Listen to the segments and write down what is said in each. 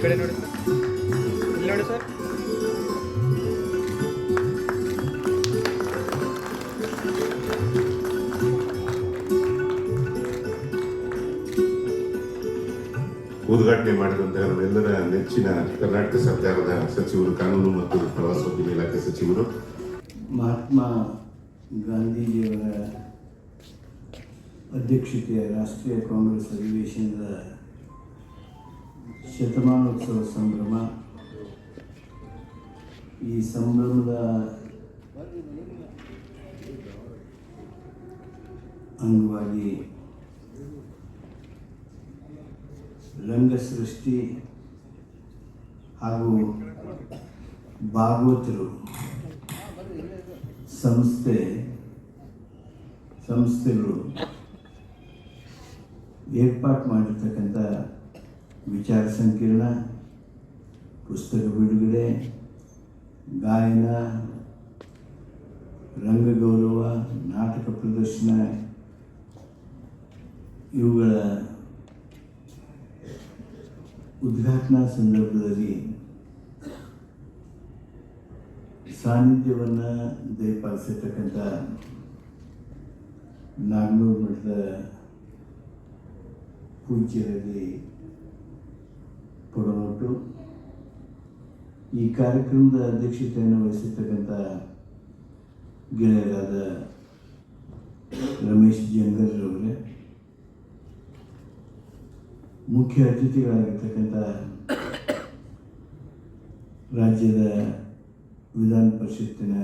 ಕಡೆ ನೋಡಿ ಸರ್, ಇಲ್ಲಿ ನೋಡಿ ಸರ್. ಉದ್ಘಾಟನೆ ಮಾಡಿದಂತಹ ನಮ್ಮೆಲ್ಲರ ನೆಚ್ಚಿನ ಕರ್ನಾಟಕ ಸರ್ಕಾರದ ಸಚಿವರು, ಕಾನೂನು ಮತ್ತು ಪ್ರವಾಸೋದ್ಯಮ ಇಲಾಖೆ ಸಚಿವರು, ಮಹಾತ್ಮ ಗಾಂಧೀಜಿಯವರ ಅಧ್ಯಕ್ಷತೆಯ ರಾಷ್ಟ್ರೀಯ ಕಾಂಗ್ರೆಸ್ ಅಧಿವೇಶನದ ಶತಮಾನೋತ್ಸವ ಸಂಭ್ರಮ. ಈ ಸಂಭ್ರಮದ ಅಂಗವಾಗಿ ರಂಗಸೃಷ್ಟಿ ಹಾಗೂ ಭಾಗವತರು ಸಂಸ್ಥೆಗಳು ಏರ್ಪಾಟ್ ಮಾಡಿರ್ತಕ್ಕಂಥ ವಿಚಾರ ಸಂಕಿರಣ, ಪುಸ್ತಕ ಬಿಡುಗಡೆ, ಗಾಯನ, ರಂಗಗೌರವ, ನಾಟಕ ಪ್ರದರ್ಶನ ಇವುಗಳ ಉದ್ಘಾಟನಾ ಸಂದರ್ಭದಲ್ಲಿ ಸಾನ್ನಿಧ್ಯವನ್ನು ದಯಪಾಲಿಸಿರ್ತಕ್ಕಂಥ ನಾಗನೂರು ಮಠದ ಪೂಜ್ಯರಲ್ಲಿ ಪೊಡಮೊಟ್ಟು, ಈ ಕಾರ್ಯಕ್ರಮದ ಅಧ್ಯಕ್ಷತೆಯನ್ನು ವಹಿಸಿರ್ತಕ್ಕಂಥ ಗೆಳೆಯರಾದ ರಮೇಶ್ ಜಂಗಲ್ರವರೇ, ಮುಖ್ಯ ಅತಿಥಿಗಳಾಗಿರ್ತಕ್ಕಂಥ ರಾಜ್ಯದ ವಿಧಾನ ಪರಿಷತ್ತಿನ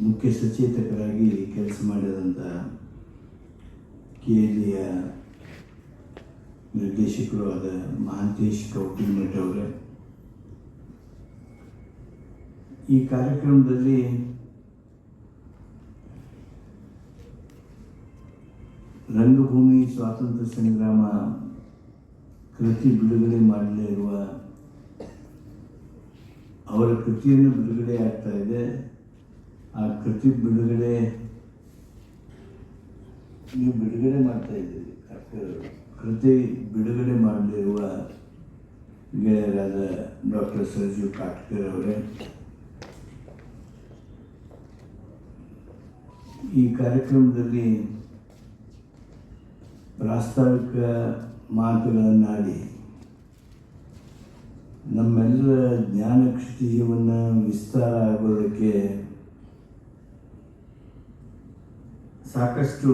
ಮುಖ್ಯ ಸಚೇತಕರಾಗಿ ಕೆಲಸ ಮಾಡಿದಂಥ KLEಯ ನಿರ್ದೇಶಕರು ಆದ ಮಹಾಂತೇಶ್ ಕೌಟಿಲ್ಮಠ್ ಅವರೇ, ಈ ಕಾರ್ಯಕ್ರಮದಲ್ಲಿ ರಂಗಭೂಮಿ ಸ್ವಾತಂತ್ರ್ಯ ಸಂಗ್ರಾಮ ಕೃತಿ ಬಿಡುಗಡೆ ಮಾಡಲಿರುವ ಅವರ ಕೃತಿಯನ್ನು ಬಿಡುಗಡೆ ಆಗ್ತಾ ಇದೆ. ಆ ಕೃತಿ ಬಿಡುಗಡೆ ನೀವು ಬಿಡುಗಡೆ ಮಾಡ್ತಾ ಇದ್ದೀರಿ. ಕೃತಿ ಬಿಡುಗಡೆ ಮಾಡಲಿರುವ ಗೆಳೆಯರಾದ ಡಾಕ್ಟರ್ ಸರ್ಜು ಕಾಟ್ಕರ್ ಅವರೇ, ಈ ಕಾರ್ಯಕ್ರಮದಲ್ಲಿ ಪ್ರಾಸ್ತಾವಿಕ ಮಾತುಗಳನ್ನಾಡಿ ನಮ್ಮೆಲ್ಲರ ಜ್ಞಾನ ಕ್ಷಿತಿಜವನ್ನು ವಿಸ್ತಾರ ಆಗೋದಕ್ಕೆ ಸಾಕಷ್ಟು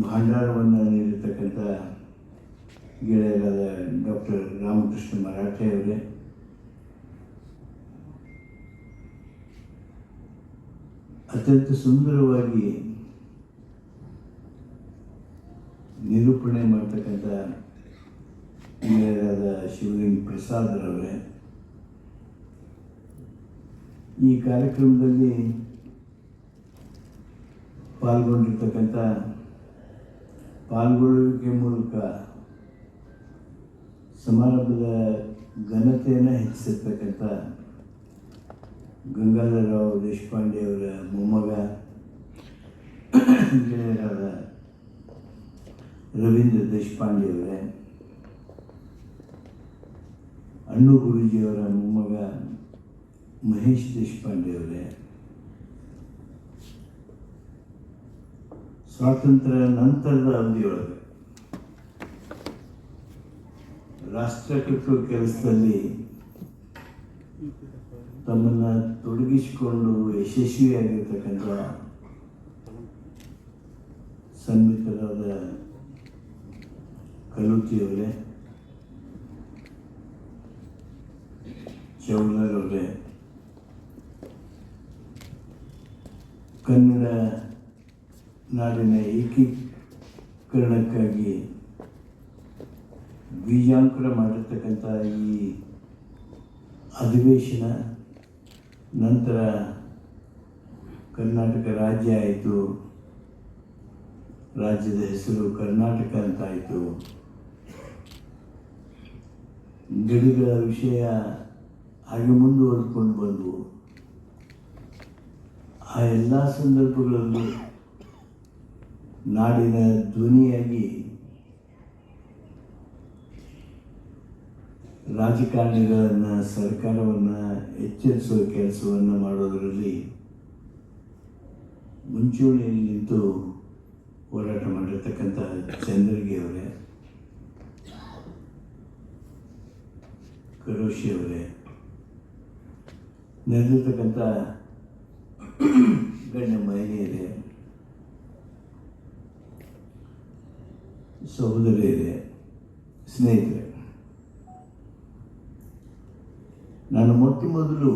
ಭಾಂಡಾರವನ್ನು ನೀಡಿರ್ತಕ್ಕಂಥ ಗೆಳೆಯರಾದ ಡಾಕ್ಟರ್ ರಾಮಕೃಷ್ಣ ಮರಾಠೆ ಅವರೇ, ಅತ್ಯಂತ ಸುಂದರವಾಗಿ ನಿರೂಪಣೆ ಮಾಡ್ತಕ್ಕಂಥ ಗೆಳೆಯರಾದ ಶಿವಲಿಂಗ ಪ್ರಸಾದ್ರವರೇ, ಈ ಕಾರ್ಯಕ್ರಮದಲ್ಲಿ ಪಾಲ್ಗೊಳ್ಳುವಿಕೆ ಮೂಲಕ ಸಮಾರಂಭದ ಘನತೆಯನ್ನು ಹೆಚ್ಚಿಸಿರ್ತಕ್ಕಂಥ ಗಂಗಾಧರರಾವ್ ದೇಶಪಾಂಡೆ ಅವರ ಮೊಮ್ಮಗ ಗೆಳೆಯರಾದ ರವೀಂದ್ರ ದೇಶಪಾಂಡೆ ಅವರೇ, ಅಣ್ಣು ಗುರೂಜಿಯವರ ಮೊಮ್ಮಗ ಮಹೇಶ್ ದೇಶಪಾಂಡೆ ಅವರೇ, ಸ್ವಾತಂತ್ರ್ಯ ನಂತರದ ಅವಧಿಯೊಳಗೆ ರಾಷ್ಟ್ರ ಕಟ್ಟುವ ಕೆಲಸದಲ್ಲಿ ತಮ್ಮನ್ನು ತೊಡಗಿಸಿಕೊಂಡು ಯಶಸ್ವಿಯಾಗಿರ್ತಕ್ಕಂಥ ಸನ್ಮಿತರಾದ ಕಲುತಿಯವರೇ, ಚೌಲರವರೇ, ಕನ್ನಡ ನಾಡಿನ ಏಕೀಕರಣಕ್ಕಾಗಿ ಬೀಜಾಂಕುರ ಮಾಡಿರ್ತಕ್ಕಂಥ ಈ ಅಧಿವೇಶನ ನಂತರ ಕರ್ನಾಟಕ ರಾಜ್ಯ ಆಯಿತು, ರಾಜ್ಯದ ಹೆಸರು ಕರ್ನಾಟಕ ಅಂತಾಯಿತು. ಗಡಿಗಳ ವಿಷಯ ಹಾಗೆ ಮುಂದುವರೆದುಕೊಂಡು ಬಂದವು. ಆ ಎಲ್ಲ ಸಂದರ್ಭಗಳಲ್ಲೂ ನಾಡಿನ ಧ್ವನಿಯಾಗಿ ರಾಜಕಾರಣಿಗಳನ್ನು ಸರ್ಕಾರವನ್ನು ಎಚ್ಚರಿಸುವ ಕೆಲಸವನ್ನು ಮಾಡೋದರಲ್ಲಿ ಮುಂಚೂಣಿಯಲ್ಲಿ ನಿಂತು ಹೋರಾಟ ಮಾಡಿರ್ತಕ್ಕಂಥ ಚಂದ್ರಗಿ ಅವರೇ, ಕರೋಶಿ ಅವರೇ, ನೆರೆದಿರ್ತಕ್ಕಂಥ ಗಣ್ಯ ಮಹಿಳೆಯರೇ, ಸಹೋದರಿಯರೇ, ಸ್ನೇಹಿತರೆ, ನಾನು ಮೊಟ್ಟ ಮೊದಲು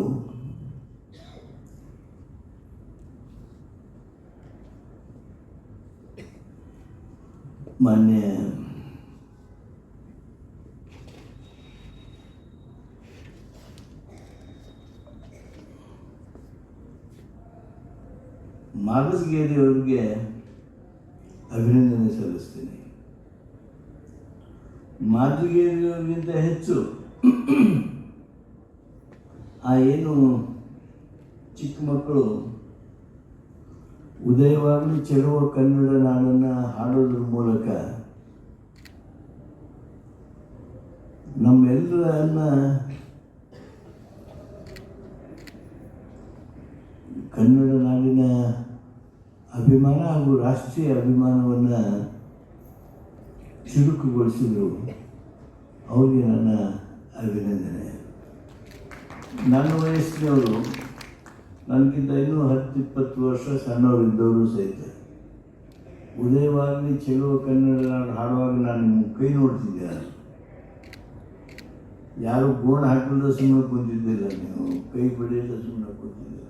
ಮಾನ್ಯ ಮಾಗಸ್ಗೇರಿ ಅವರಿಗೆ ಅಭಿನಂದನೆ ಸಲ್ಲಿಸ್ತೀನಿ. ಮಾಗಸ್ಗೇರಿಯವರಿಗಿಂತ ಹೆಚ್ಚು ಏನು ಚಿಕ್ಕ ಮಕ್ಕಳು ಉದಯವಾಗಲಿ ಚೆಲುವ ಕನ್ನಡ ನಾಡನ್ನು ಹಾಡೋದ್ರ ಮೂಲಕ ನಮ್ಮೆಲ್ಲರನ್ನ ಕನ್ನಡ ನಾಡಿನ ಅಭಿಮಾನ ಹಾಗೂ ರಾಷ್ಟ್ರೀಯ ಅಭಿಮಾನವನ್ನು ಚುರುಕುಗೊಳಿಸಿದರು. ಅವರಿಗೆ ನನ್ನ ಅಭಿನಂದನೆ. ನನ್ನ ವಯಸ್ಸಿನವರು, ನನಗಿಂತ ಇನ್ನೂ 10-20 ವರ್ಷ ಸಣ್ಣವರಿದ್ದವರು ಸಹಿತ ಉದಯವಾಗಲಿ ಚೆಲುವ ಕನ್ನಡ ನಾಡು ಹಾಡುವಾಗ ನಾನು ನಿಮ್ಮ ಕೈ ನೋಡ್ತಿದ್ದೆ. ಯಾರು ಗೋಣ ಹಾಕಿದ ಸುಮ್ಮನೆ ಕೂತಿದ್ದಿಲ್ಲ, ನೀವು ಕೈ ಬಡಿಯಲ್ಲ ಸುಮ್ಮನೆ ಕೂತಿದ್ದಿಲ್ಲ.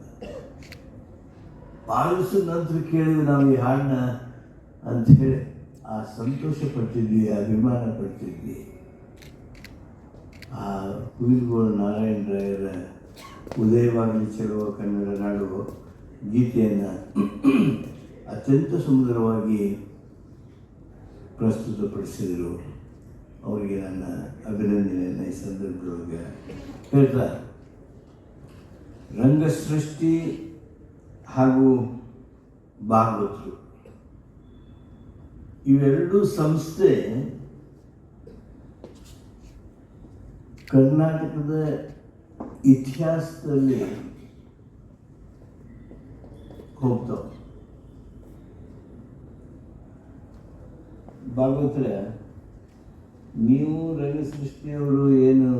ಭಾಳ ದಿವಸದ ನಂತರ ಕೇಳಿದ್ವಿ ನಾವು ಈ ಹಾಡನ್ನ ಅಂಥೇಳಿ ಆ ಸಂತೋಷ ಪಡ್ತಿದ್ವಿ, ಅಭಿಮಾನ ಪಡ್ತಿದ್ವಿ. ಆ ಕುಯಿಲ್ಗೋಳು ನಾರಾಯಣ ರಾಯರ ಉದಯವಾಗಲಿ ಚೆಲುವ ಕನ್ನಡ ನಾಡು ಗೀತೆಯನ್ನು ಅತ್ಯಂತ ಸುಂದರವಾಗಿ ಪ್ರಸ್ತುತಪಡಿಸಿದರು. ಅವರಿಗೆ ನನ್ನ ಅಭಿನಂದನೆಯನ್ನು ಈ ಸಂದರ್ಭದೊಳಗೆ ಹೇಳ್ತಾ, ರಂಗಸೃಷ್ಟಿ ಹಾಗೂ ಭಾಗವತರು ಇವೆರಡೂ ಸಂಸ್ಥೆ ಕರ್ನಾಟಕದ ಇತಿಹಾಸದಲ್ಲಿ ಹೋಗ್ತಾವೆ. ಭಾಗವತರೆ, ನೀವು ರಂಗಸೃಷ್ಟಿಯವರು ಏನು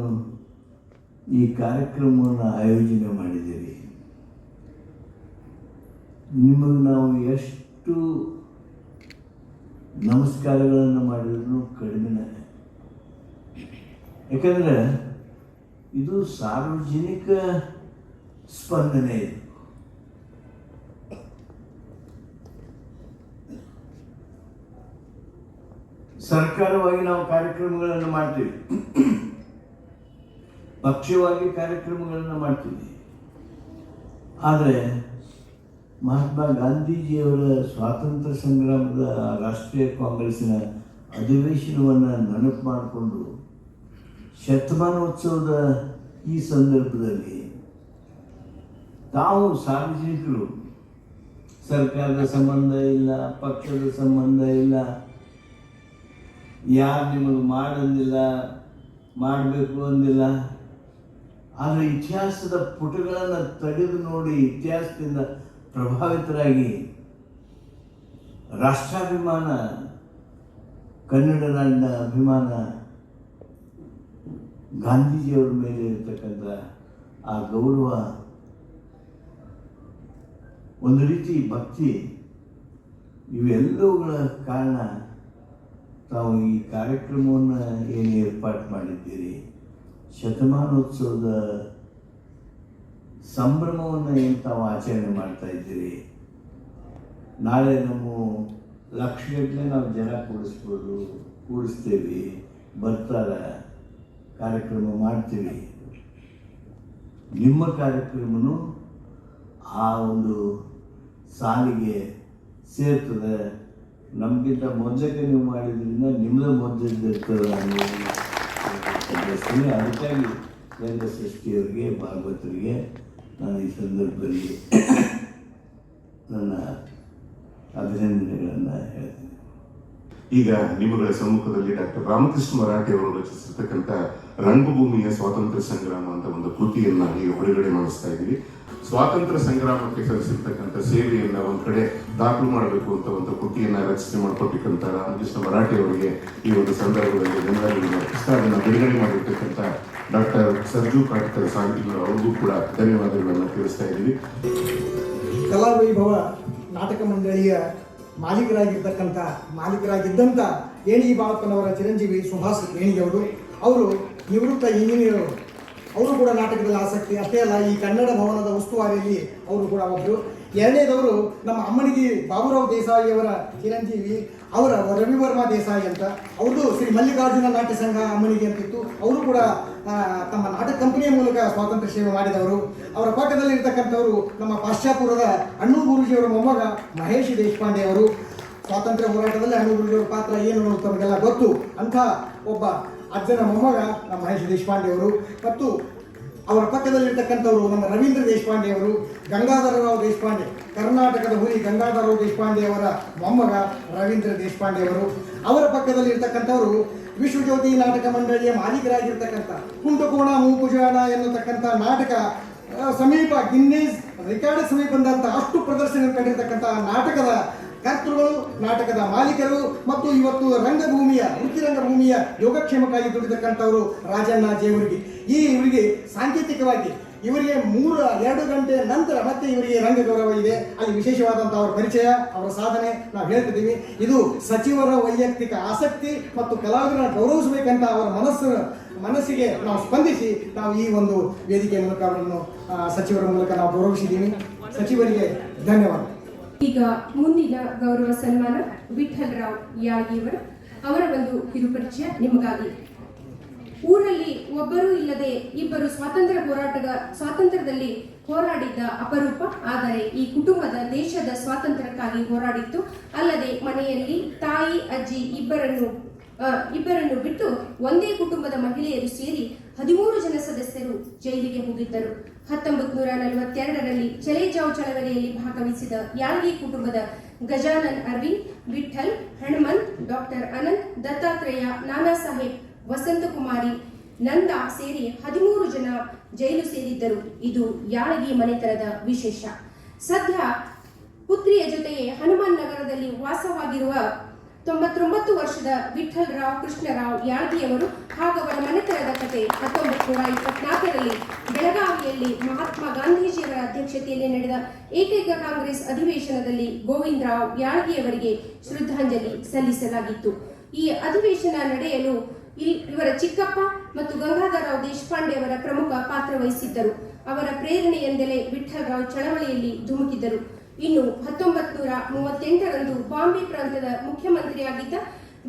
ಈ ಕಾರ್ಯಕ್ರಮವನ್ನು ಆಯೋಜನೆ ಮಾಡಿದ್ದೀರಿ, ನಿಮಗೆ ನಾವು ಎಷ್ಟು ನಮಸ್ಕಾರಗಳನ್ನು ಮಾಡಿದ್ರು ಕಡಿಮೆ. ಯಾಕಂದರೆ ಇದು ಸಾರ್ವಜನಿಕ ಸ್ಪಂದನೆ. ಇದು ಸರ್ಕಾರವಾಗಿ ನಾವು ಕಾರ್ಯಕ್ರಮಗಳನ್ನು ಮಾಡ್ತೀವಿ, ಪಕ್ಷವಾಗಿ ಕಾರ್ಯಕ್ರಮಗಳನ್ನು ಮಾಡ್ತೀವಿ. ಆದರೆ ಮಹಾತ್ಮ ಗಾಂಧೀಜಿಯವರ ಸ್ವಾತಂತ್ರ್ಯ ಸಂಗ್ರಾಮದ ರಾಷ್ಟ್ರೀಯ ಕಾಂಗ್ರೆಸ್ಸಿನ ಅಧಿವೇಶನವನ್ನು ನೆನಪು ಮಾಡಿಕೊಂಡು ಶತಮಾನೋತ್ಸವದ ಈ ಸಂದರ್ಭದಲ್ಲಿ ತಾವು ಸಾರ್ವಜನಿಕರು, ಸರ್ಕಾರದ ಸಂಬಂಧ ಇಲ್ಲ, ಪಕ್ಷದ ಸಂಬಂಧ ಇಲ್ಲ, ಯಾರು ನಿಮಗೆ ಮಾಡಂದಿಲ್ಲ, ಮಾಡಬೇಕು ಅಂದಿಲ್ಲ. ಆದರೆ ಇತಿಹಾಸದ ಪುಟಗಳನ್ನು ತೆಗೆದು ನೋಡಿ ಇತಿಹಾಸದಿಂದ ಪ್ರಭಾವಿತರಾಗಿ ರಾಷ್ಟ್ರಾಭಿಮಾನ, ಕನ್ನಡ ನಾಡಿನ ಅಭಿಮಾನ, ಗಾಂಧೀಜಿಯವರ ಮೇಲೆ ಇರತಕ್ಕಂಥ ಆ ಗೌರವ, ಒಂದು ರೀತಿ ಭಕ್ತಿ, ಇವೆಲ್ಲವುಗಳ ಕಾರಣ ತಾವು ಈ ಕಾರ್ಯಕ್ರಮವನ್ನು ಏನು ಏರ್ಪಾಡು ಮಾಡಿದ್ದೀರಿ, ಶತಮಾನೋತ್ಸವದ ಸಂಭ್ರಮವನ್ನು ಏನು ತಾವು ಆಚರಣೆ ಮಾಡ್ತಾ ಇದ್ದೀರಿ. ನಾಳೆ ನಮ್ಮ ಲಕ್ಷಗಟ್ಟಲೆ ನಾವು ಜನ ಕೂಡಿಸ್ತೇವೆ, ಬರ್ತಾರೆ, ಕಾರ್ಯಕ್ರಮ ಮಾಡ್ತೀವಿ. ನಿಮ್ಮ ಕಾರ್ಯಕ್ರಮನೂ ಆ ಒಂದು ಸಾಲಿಗೆ ಸೇರ್ತದೆ. ನಮಗಿಂತ ಮೊದಲಕ್ಕೆ ನೀವು ಮಾಡಿದ್ರಿಂದ ನಿಮ್ಮದೇ ಮೊದಲಿರ್ತದೆ ಅನ್ನೋ ಅದಕ್ಕಾಗಿ ರಂಗಸೃಷ್ಟಿಯವರಿಗೆ, ಭಾಗವತರಿಗೆ ನಾನು ಈ ಸಂದರ್ಭದಲ್ಲಿ ನನ್ನ ಅಭಿನಂದನೆಗಳನ್ನು ಹೇಳ್ತೀನಿ. ಈಗ ನಿಮ್ಮಗಳ ಸಮ್ಮುಖದಲ್ಲಿ ಡಾಕ್ಟರ್ ರಾಮಕೃಷ್ಣ ಮರಾಠಿ ಅವರು ರಚಿಸಿರ್ತಕ್ಕಂಥ ರಂಗಭೂಮಿಯ ಸ್ವಾತಂತ್ರ್ಯ ಸಂಗ್ರಾಮ ಅಂತ ಒಂದು ಕೃತಿಯನ್ನ ಈಗ ಬಿಡುಗಡೆ ಮಾಡಿಸ್ತಾ ಇದ್ದೀವಿ. ಸ್ವಾತಂತ್ರ್ಯ ಸಂಗ್ರಾಮಕ್ಕೆ ಸಲ್ಲಿಸಿರ್ತಕ್ಕಂಥ ಸೇವೆಯನ್ನ ಒಂದ್ ಕಡೆ ದಾಖಲು ಮಾಡಬೇಕು ಅಂತ ಒಂದು ಕೃತಿಯನ್ನ ರಚನೆ ಮಾಡಿಕೊಟ್ಟಿರ್ತಕ್ಕಂಥ ರಾಮಕೃಷ್ಣ ಮರಾಠಿ ಅವರಿಗೆ ಈ ಒಂದು ಸಂದರ್ಭದಲ್ಲಿ ಧನ್ಯವಾದಗಳನ್ನು ಅರ್ಪಿಸ್ತಾ ಅದನ್ನ ಬಿಡುಗಡೆ ಮಾಡಿರ್ತಕ್ಕಂಥ ಡಾಕ್ಟರ್ ಸರ್ಜು ಕಾಟ್ಕರ್ ಸಾಂಗಿಲ್ ಅವ್ರಿಗೂ ಕೂಡ ಧನ್ಯವಾದಗಳನ್ನು ತಿಳಿಸ್ತಾ ಇದ್ದೀವಿ. ಕಲಾವೈಭವ ನಾಟಕ ಮಂಡಳಿಯ ಮಾಲೀಕರಾಗಿದ್ದಂಥ ಏಣಿಗೆ ಬಾಳಪ್ಪನವರ ಚಿರಂಜೀವಿ ಸುಭಾಷ್ ಏಣಿಗೆಯವರು ಅವರು ನಿವೃತ್ತ ಇಂಜಿನಿಯರ್. ಅವರು ಕೂಡ ನಾಟಕದಲ್ಲಿ ಆಸಕ್ತಿ ಅಷ್ಟೇ ಅಲ್ಲ, ಈ ಕನ್ನಡ ಭವನದ ಉಸ್ತುವಾರಿಯಲ್ಲಿ ಅವರು ಕೂಡ ಒಬ್ಬರು. ಎರಡನೇದವರು ನಮ್ಮ ಅಮ್ಮನಿಗೆ ಬಾಬುರಾವ್ ದೇಸಾಯಿ ಅವರ ಚಿರಂಜೀವಿ, ಅವರ ರವಿವರ್ಮ ದೇಸಾಯಿ ಅಂತ, ಅವ್ರದ್ದು ಶ್ರೀ ಮಲ್ಲಿಕಾರ್ಜುನ ನಾಟ್ಯ ಸಂಘ ಅಮ್ಮನಿಗೆ ಅಂತಿತ್ತು. ಅವರು ಕೂಡ ತಮ್ಮ ನಾಟಕ ಕಂಪನಿಯ ಮೂಲಕ ಸ್ವಾತಂತ್ರ್ಯ ಸೇವೆ ಮಾಡಿದವರು. ಅವರ ಪಕ್ಕದಲ್ಲಿ ಇರ್ತಕ್ಕಂಥವರು ನಮ್ಮ ಪಾಶ್ಚಾಪುರದ ಅಣ್ಣು ಗುರೂಜಿಯವರ ಮೊಮ್ಮಗ ಮಹೇಶ್ ದೇಶಪಾಂಡೆ ಅವರು. ಸ್ವಾತಂತ್ರ್ಯ ಹೋರಾಟದಲ್ಲಿ ಅಣ್ಣು ಗುರೂಜಿಯವರ ಪಾತ್ರ ಏನು ಅನ್ನೋದು ತಮಗೆಲ್ಲ ಗೊತ್ತು. ಅಂಥ ಒಬ್ಬ ಅಜ್ಜನ ಮೊಮ್ಮಗ ನಮ್ಮ ಮಹೇಶ್ ದೇಶಪಾಂಡೆ ಅವರು. ಮತ್ತು ಅವರ ಪಕ್ಕದಲ್ಲಿರ್ತಕ್ಕಂಥವರು ನಮ್ಮ ರವೀಂದ್ರ ದೇಶಪಾಂಡೆ ಅವರು, ಗಂಗಾಧರರಾವ್ ದೇಶಪಾಂಡೆ, ಕರ್ನಾಟಕದ ಹುಲಿ ಗಂಗಾಧರರಾವ್ ದೇಶಪಾಂಡೆ ಅವರ ಮೊಮ್ಮಗ ರವೀಂದ್ರ ದೇಶಪಾಂಡೆ ಅವರು. ಅವರ ಪಕ್ಕದಲ್ಲಿ ಇರ್ತಕ್ಕಂಥವರು ವಿಶ್ವಜ್ಯೋತಿ ನಾಟಕ ಮಂಡಳಿಯ ಮಾಲೀಕರಾಗಿರ್ತಕ್ಕಂಥ ಕುಂಟಕೋಣ ಮೂಪುಜಾಣ ಎನ್ನತಕ್ಕಂಥ ನಾಟಕ ಸಮೀಪ ಗಿನ್ನೇಸ್ ರೆಕಾರ್ಡ್ ಸಮೀಪ ಬಂದಂಥ ಅಷ್ಟು ಪ್ರದರ್ಶನ ಕಂಡಿರ್ತಕ್ಕಂಥ ನಾಟಕದ ಕರ್ತೃಗಳು, ನಾಟಕದ ಮಾಲೀಕರು ಮತ್ತು ಇವತ್ತು ರಂಗಭೂಮಿಯ ವೃತ್ತಿ ರಂಗಭೂಮಿಯ ಯೋಗಕ್ಷೇಮಕ್ಕಾಗಿ ದುಡಿತಕ್ಕಂಥವರು ರಾಜಣ್ಣ ಜೇವರ್ಗಿ. ಇವರಿಗೆ ಸಾಂಕೇತಿಕವಾಗಿ ಇವರಿಗೆ 2 ಗಂಟೆ ನಂತರ ಮತ್ತೆ ಇವರಿಗೆ ರಂಗ ಗೌರವ ಇದೆ. ಅಲ್ಲಿ ವಿಶೇಷವಾದಂಥ ಅವರ ಪರಿಚಯ, ಅವರ ಸಾಧನೆ ನಾವು ಹೇಳ್ತಿದ್ದೀವಿ. ಇದು ಸಚಿವರ ವೈಯಕ್ತಿಕ ಆಸಕ್ತಿ ಮತ್ತು ಕಲಾವಿದರನ್ನು ಗೌರವಿಸಬೇಕಂತ ಅವರ ಮನಸ್ಸಿಗೆ ನಾವು ಸ್ಪಂದಿಸಿ ನಾವು ಈ ಒಂದು ವೇದಿಕೆ ಮೂಲಕ ಅವರನ್ನು ಸಚಿವರ ಮೂಲಕ ನಾವು ಗೌರವಿಸಿದ್ದೀವಿ. ಸಚಿವರಿಗೆ ಧನ್ಯವಾದ. ಈಗ ಮುಂದಿನ ಗೌರವ ಸನ್ಮಾನ ವಿಠಲ್ ರಾವ್ ಯಾಗಿಯವರು. ಅವರ ಒಂದು ಕಿರುಪರಿಚಯ ನಿಮಗಾಗಿ. ಊರಲ್ಲಿ ಒಬ್ಬರೂ ಇಲ್ಲದೆ ಇಬ್ಬರು ಸ್ವಾತಂತ್ರ್ಯದಲ್ಲಿ ಹೋರಾಡಿದ್ದ ಅಪರೂಪ. ಆದರೆ ಈ ಕುಟುಂಬದ ದೇಶದ ಸ್ವಾತಂತ್ರ್ಯಕ್ಕಾಗಿ ಹೋರಾಡಿತ್ತು. ಅಲ್ಲದೆ ಮನೆಯಲ್ಲಿ ತಾಯಿ ಅಜ್ಜಿ ಇಬ್ಬರನ್ನು ಬಿಟ್ಟು ಒಂದೇ ಕುಟುಂಬದ ಮಹಿಳೆಯರು ಸೇರಿ 13 ಜನ ಸದಸ್ಯರು ಜೈಲಿಗೆ ಹೋಗಿದ್ದರು. 1942ರಲ್ಲಿ ಚಲೇಜಾವ್ ಚಳವಳಿಯಲ್ಲಿ ಭಾಗವಹಿಸಿದ ಯಾಳ್ಗಿ ಕುಟುಂಬದ ಗಜಾನನ್ ಅರವಿಂದ್, ವಿಠಲ್, ಹನುಮಂತ್, ಡಾಕ್ಟರ್ ಅನಂತ್, ದತ್ತಾತ್ರೇಯ, ನಾನಾ ಸಾಹೇಬ್, ವಸಂತಕುಮಾರಿ, ನಂದಾ ಸೇರಿ 13 ಜನ ಜೈಲು ಸೇರಿದ್ದರು. ಇದು ಯಾಳಗಿ ಮನೆತನದ ವಿಶೇಷ. ಸದ್ಯ ಪುತ್ರಿಯ ಜೊತೆಗೆ ಹನುಮಾನ್ ನಗರದಲ್ಲಿ ವಾಸವಾಗಿರುವ 99 ವರ್ಷದ ವಿಠಲ್ ರಾವ್ ಕೃಷ್ಣರಾವ್ ಯಾಳ್ಗಿಯವರು ಹಾಗೂ ಅವರ ಮನೆತನದ ಕತೆ 1924ರಲ್ಲಿ ಬೆಳಗಾವಿಯಲ್ಲಿ ಮಹಾತ್ಮ ಗಾಂಧೀಜಿಯವರ ಅಧ್ಯಕ್ಷತೆಯಲ್ಲಿ ನಡೆದ ಏಕೈಕ ಕಾಂಗ್ರೆಸ್ ಅಧಿವೇಶನದಲ್ಲಿ ಗೋವಿಂದರಾವ್ ಯಾಳ್ಗಿಯವರಿಗೆ ಶ್ರದ್ಧಾಂಜಲಿ ಸಲ್ಲಿಸಲಾಗಿತ್ತು. ಈ ಅಧಿವೇಶನ ನಡೆಯಲು ಇವರ ಚಿಕ್ಕಪ್ಪ ಮತ್ತು ಗಂಗಾಧರರಾವ್ ದೇಶಪಾಂಡೆ ಅವರ ಪ್ರಮುಖ ಪಾತ್ರ ವಹಿಸಿದ್ದರು. ಅವರ ಪ್ರೇರಣೆಯಿಂದಲೇ ವಿಠಲ್ ರಾವ್ ಚಳವಳಿಯಲ್ಲಿ ಧುಮುಕಿದ್ದರು. ಇನ್ನು 1938ರಂದು ಬಾಂಬೆ ಪ್ರಾಂತದ ಮುಖ್ಯಮಂತ್ರಿಯಾಗಿದ್ದ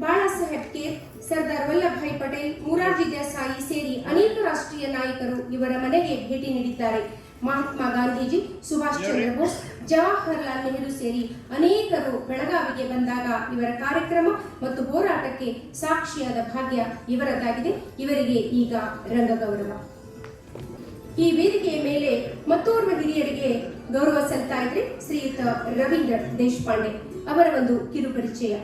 ಬಾಳಾ ಸಾಹೇಬ್ ಕೇರ್, ಸರ್ದಾರ್ ವಲ್ಲಭಭಾಯಿ ಪಟೇಲ್, ಮುರಾರ್ಜಿ ದೇಸಾಯಿ ಸೇರಿ ಅನೇಕ ರಾಷ್ಟ್ರೀಯ ನಾಯಕರು ಇವರ ಮನೆಗೆ ಭೇಟಿ ನೀಡಿದ್ದಾರೆ. ಮಹಾತ್ಮ ಗಾಂಧೀಜಿ, ಸುಭಾಷ್ ಚಂದ್ರ ಬೋಸ್, ಜವಾಹರ್ಲಾಲ್ ನೆಹರು ಸೇರಿ ಅನೇಕರು ಬೆಳಗಾವಿಗೆ ಬಂದಾಗ ಇವರ ಕಾರ್ಯಕ್ರಮ ಮತ್ತು ಹೋರಾಟಕ್ಕೆ ಸಾಕ್ಷಿಯಾದ ಭಾಗ್ಯ ಇವರದಾಗಿದೆ. ಇವರಿಗೆ ಈಗ ರಂಗ ಗೌರವ. ಈ ವೇದಿಕೆಯ ಮೇಲೆ ಮತ್ತೋರ್ವ ಹಿರಿಯರಿಗೆ ಗೌರವ ಸಲ್ತಾ ಇದ್ರೆ ಶ್ರೀಯುತ ರವೀಂದ್ರ ದೇಶಪಾಂಡೆ. ಅವರ ಒಂದು ಕಿರುಪರಿಚಯ.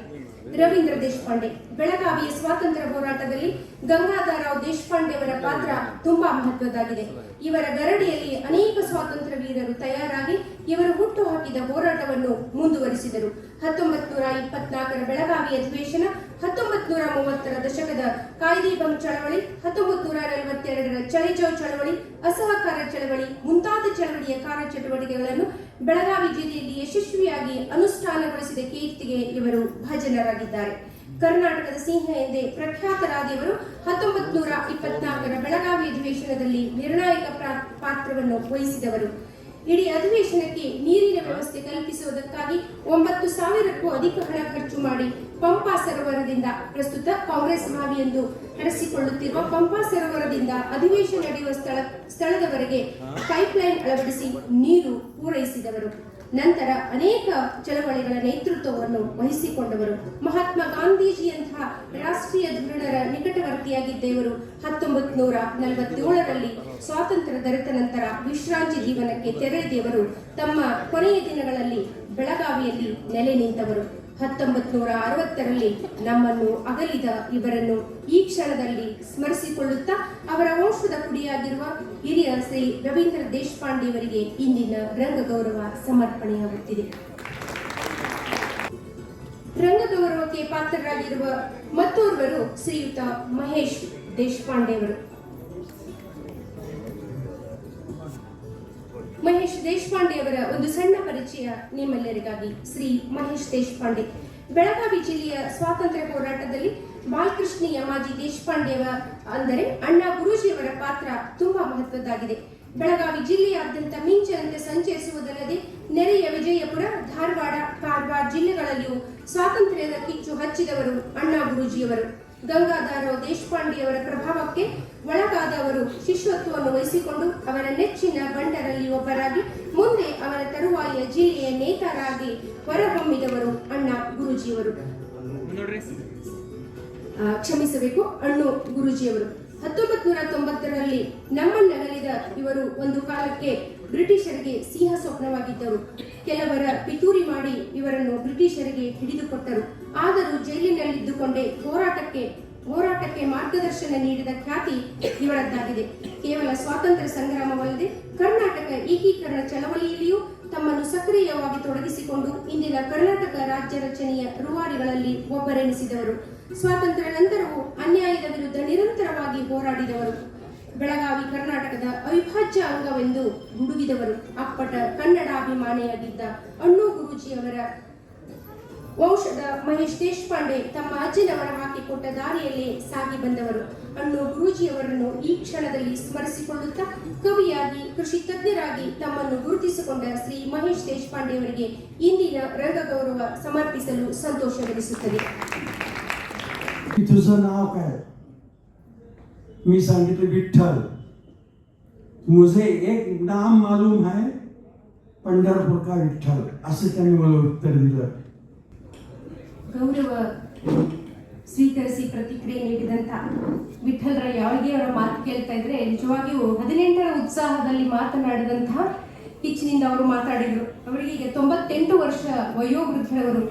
ರವೀಂದ್ರ ದೇಶಪಾಂಡೆ ಬೆಳಗಾವಿಯ ಸ್ವಾತಂತ್ರ್ಯ ಹೋರಾಟದಲ್ಲಿ ಗಂಗಾಧರರಾವ್ ದೇಶಪಾಂಡೆ ಅವರ ಪಾತ್ರ ತುಂಬಾ ಮಹತ್ವದಾಗಿದೆ. ಇವರ ಗರಡಿಯಲ್ಲಿ ಅನೇಕ ಸ್ವಾತಂತ್ರ್ಯ ವೀರರು ತಯಾರಾಗಿ ಇವರು ಹುಟ್ಟು ಹಾಕಿದ ಹೋರಾಟವನ್ನು ಮುಂದುವರಿಸಿದರು. 1924ರ ಬೆಳಗಾವಿ ಅಧಿವೇಶನ, 1930ರ ದಶಕದ ಕಾಯ್ದೆ ಬಂದ್ ಚಳವಳಿ, 1942ರ ಚಳಿಜಾವ್ ಚಳವಳಿ, ಅಸಹಕಾರ ಚಳವಳಿ ಮುಂತಾದ ಚಳವಳಿಯ ಕಾರ್ಯಚಟುವಟಿಕೆಗಳನ್ನು ಬೆಳಗಾವಿ ಜಿಲ್ಲೆಯಲ್ಲಿ ಯಶಸ್ವಿಯಾಗಿ ಅನುಷ್ಠಾನಗೊಳಿಸಿದ ಕೀರ್ತಿಗೆ ಇವರು ಭಾಜನರಾಗಿದ್ದಾರೆ. ಕರ್ನಾಟಕದ ಸಿಂಹ ಎಂದೇ ಪ್ರಖ್ಯಾತರಾದ ಇವರು 1924ರ ಬೆಳಗಾವಿ ಅಧಿವೇಶನದಲ್ಲಿ ನಿರ್ಣಾಯಕ ಪಾತ್ರವನ್ನು ವಹಿಸಿದವರು. ಇಡೀ ಅಧಿವೇಶನಕ್ಕೆ ನೀರಿನ ವ್ಯವಸ್ಥೆ ಕಲ್ಪಿಸುವುದಕ್ಕಾಗಿ 9,000ಕ್ಕೂ ಅಧಿಕ ಹಣ ಖರ್ಚು ಮಾಡಿ ಪಂಪಾ ಸರೋವರದಿಂದ, ಪ್ರಸ್ತುತ ಕಾಂಗ್ರೆಸ್ ಬಾವಿ ಎಂದು ನಡೆಸಿಕೊಳ್ಳುತ್ತಿರುವ ಪಂಪಾ ಸರೋವರದಿಂದ ಅಧಿವೇಶನ ನಡೆಯುವ ಸ್ಥಳದವರೆಗೆ ಪೈಪ್ಲೈನ್ ಅಳವಡಿಸಿ ನೀರು ಪೂರೈಸಿದವರು. ನಂತರ ಅನೇಕ ಚಳವಳಿಗಳ ನೇತೃತ್ವವನ್ನು ವಹಿಸಿಕೊಂಡವರು. ಮಹಾತ್ಮ ಗಾಂಧೀಜಿಯಂತಹ ರಾಷ್ಟ್ರೀಯ ಧುರೀಣರ ನಿಕಟವರ್ತಿಯಾಗಿದ್ದ ಇವರು 1947ರಲ್ಲಿ ಸ್ವಾತಂತ್ರ್ಯ ದೊರೆತ ನಂತರ ವಿಶ್ರಾಂತಿ ಜೀವನಕ್ಕೆ ತೆರಳಿದವರು ತಮ್ಮ ಕೊನೆಯ ದಿನಗಳಲ್ಲಿ ಬೆಳಗಾವಿಯಲ್ಲಿ ನೆಲೆ ನಿಂತವರು. 1960ರಲ್ಲಿ ನಮ್ಮನ್ನು ಅಗಲಿದ ಇವರನ್ನು ಈ ಕ್ಷಣದಲ್ಲಿ ಸ್ಮರಿಸಿಕೊಳ್ಳುತ್ತಾ ಅವರ ವಂಶದ ಕುಡಿಯಾಗಿರುವ ಹಿರಿಯ ಶ್ರೀ ರವೀಂದ್ರ ದೇಶಪಾಂಡೆ ಅವರಿಗೆ ಇಂದಿನ ರಂಗ ಗೌರವ ಸಮರ್ಪಣೆಯಾಗುತ್ತಿದೆ. ರಂಗ ಗೌರವಕ್ಕೆ ಪಾತ್ರರಾಗಿರುವ ಮತ್ತೋರ್ವರು ಶ್ರೀಯುತ ಮಹೇಶ್ ದೇಶಪಾಂಡೆ ಅವರು. ಮಹೇಶ್ ದೇಶಪಾಂಡೆ ಅವರ ಒಂದು ಸಣ್ಣ ಪರಿಚಯ ನಿಮ್ಮೆಲ್ಲರಿಗಾಗಿ. ಶ್ರೀ ಮಹೇಶ್ ದೇಶಪಾಂಡೆ ಬೆಳಗಾವಿ ಜಿಲ್ಲೆಯ ಸ್ವಾತಂತ್ರ್ಯ ಹೋರಾಟದಲ್ಲಿ ಬಾಲಕೃಷ್ಣೀಯ ಮಾಜಿ ದೇಶಪಾಂಡೆ ಅಂದರೆ ಅಣ್ಣಾ ಗುರೂಜಿಯವರ ಪಾತ್ರ ತುಂಬಾ ಮಹತ್ವದ್ದಾಗಿದೆ. ಬೆಳಗಾವಿ ಜಿಲ್ಲೆಯಾದ್ಯಂತ ಮಿಂಚಿನಂತೆ ಸಂಚರಿಸುವುದಲ್ಲದೆ ನೆರೆಯ ವಿಜಯಪುರ, ಧಾರವಾಡ, ಕಾರವಾರ ಜಿಲ್ಲೆಗಳಲ್ಲಿಯೂ ಸ್ವಾತಂತ್ರ್ಯದ ಕಿಚ್ಚು ಹಚ್ಚಿದವರು ಅಣ್ಣಾ ಗುರೂಜಿಯವರು. ಗಂಗಾಧರರಾವ್ ದೇಶಪಾಂಡೆಯವರ ಪ್ರಭಾವಕ್ಕೆ ಒಳಗಾದವರು ಶಿಷ್ಯತ್ವವನ್ನು ವಹಿಸಿಕೊಂಡು ಅವರ ನೆಚ್ಚಿನ ಬಂಟರಲ್ಲಿ ಒಬ್ಬರಾಗಿ ಮುಂದೆ ಅವರ ತರುವಾಯ ಜಿಲ್ಲೆಯ ನೇತಾರಾಗಿ ಹೊರಹೊಮ್ಮಿದವರು ಅಣ್ಣಾ ಗುರೂಜಿಯವರು. ಕ್ಷಮಿಸಬೇಕು, ಅಣ್ಣು ಗುರೂಜಿಯವರು. 1990ರಲ್ಲಿ ನಮ್ಮನ್ನಗಲಿದ ಇವರು ಒಂದು ಕಾಲಕ್ಕೆ ಬ್ರಿಟಿಷರಿಗೆ ಸಿಂಹ ಸ್ವಪ್ನವಾಗಿದ್ದರು. ಕೆಲವರ ಪಿತೂರಿ ಮಾಡಿ ಇವರನ್ನು ಬ್ರಿಟಿಷರಿಗೆ ಹಿಡಿದುಕೊಟ್ಟರು. ಆದರೂ ಜೈಲಿನಲ್ಲಿದ್ದುಕೊಂಡೇ ಹೋರಾಟಕ್ಕೆ ಮಾರ್ಗದರ್ಶನ ನೀಡಿದ ಖ್ಯಾತಿ ಇವರದ್ದಾಗಿದೆ. ಕೇವಲ ಸ್ವಾತಂತ್ರ್ಯ ಸಂಗ್ರಾಮವಲ್ಲದೆ ಕರ್ನಾಟಕ ಏಕೀಕರಣ ಚಳವಳಿಯಲ್ಲಿಯೂ ತಮ್ಮನ್ನು ಸಕ್ರಿಯವಾಗಿ ತೊಡಗಿಸಿಕೊಂಡು ಇಂದಿನ ಕರ್ನಾಟಕ ರಾಜ್ಯ ರಚನೆಯ ರೂವಾರಿಗಳಲ್ಲಿ ಒಬ್ಬರೆನಿಸಿದವರು. ಸ್ವಾತಂತ್ರ್ಯ ನಂತರವೂ ಅನ್ಯಾಯದ ವಿರುದ್ಧ ನಿರಂತರವಾಗಿ ಹೋರಾಡಿದವರು. ಬೆಳಗಾವಿ ಕರ್ನಾಟಕದ ಅವಿಭಾಜ್ಯ ಅಂಗವೆಂದು ಗುಡುಗಿದವರು. ಅಪ್ಪಟ ಕನ್ನಡಾಭಿಮಾನಿಯಾಗಿದ್ದ ಅಣ್ಣು ಗುರೂಜಿಯವರ ವಂಶದ ಮಹೇಶ್ ದೇಶಪಾಂಡೆ ತಮ್ಮ ಅಜ್ಜನವರ ಹಾಕಿಕೊಟ್ಟ ದಾರಿಯಲ್ಲೇ ಸಾಗಿ ಬಂದವರು. ಅಣ್ಣು ಗುರೂಜಿಯವರನ್ನು ಈ ಕ್ಷಣದಲ್ಲಿ ಸ್ಮರಿಸಿಕೊಳ್ಳುತ್ತಾ ಕವಿಯಾಗಿ, ಕೃಷಿ ತಜ್ಞರಾಗಿ ತಮ್ಮನ್ನು ಗುರುತಿಸಿಕೊಂಡ ಶ್ರೀ ಮಹೇಶ್ ದೇಶಪಾಂಡೆ ಅವರಿಗೆ ಇಂದಿನ ರಂಗ ಗೌರವ ಸಮರ್ಪಿಸಲು ಸಂತೋಷವೆನಿಸುತ್ತದೆ. तुझं नाव काय? मी सांगितलं विठ्ठल. मुझे एक नाम मालूम है, पंढरपूर का विठ्ठल, असं त्यांनी मला उत्तर दिलं. ಗೌರವ ಸ್ವೀಕರಿಸಿ ಪ್ರತಿಕ್ರಿಯೆ ನೀಡಿದಂತ ವಿಠ್ಠಲರ ಯಾವಗಿಯವರ ಮಾತು ಕೇಳ್ತಾ ಇದ್ರೆ ನಿಜವಾಗಿಯೂ 18ರ ಉತ್ಸಾಹದಲ್ಲಿ ಮಾತನಾಡಿದಂತಹ ಕಿಚ್ಚಿನಿಂದ ಅವರು ಮಾತಾಡಿದರು. ಅವರಿಗೆ ಈಗ 98 ವರ್ಷ ವಯೋವೃದ್ಧರವರು.